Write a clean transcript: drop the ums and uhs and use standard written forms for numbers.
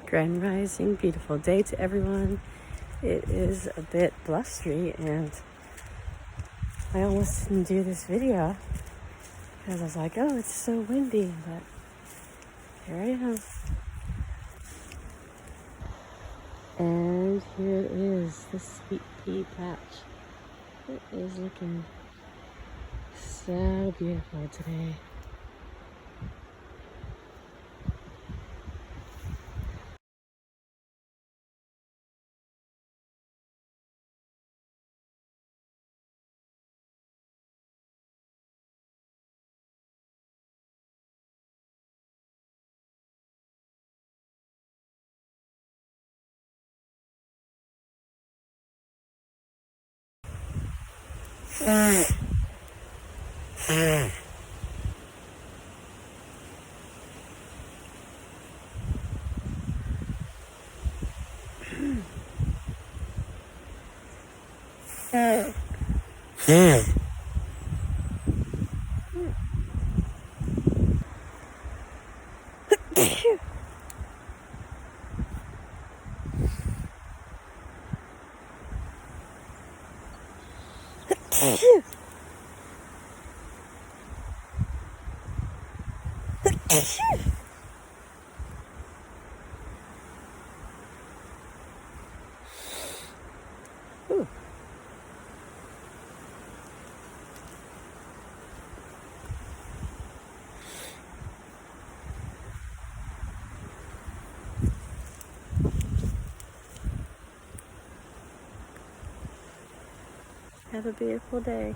Grand Rising, beautiful day to everyone. It is a bit blustery and I almost didn't do this video because I was like, oh, it's so windy, but here I am. And here it is, the sweet pea patch. It is looking so beautiful today. Have a beautiful day.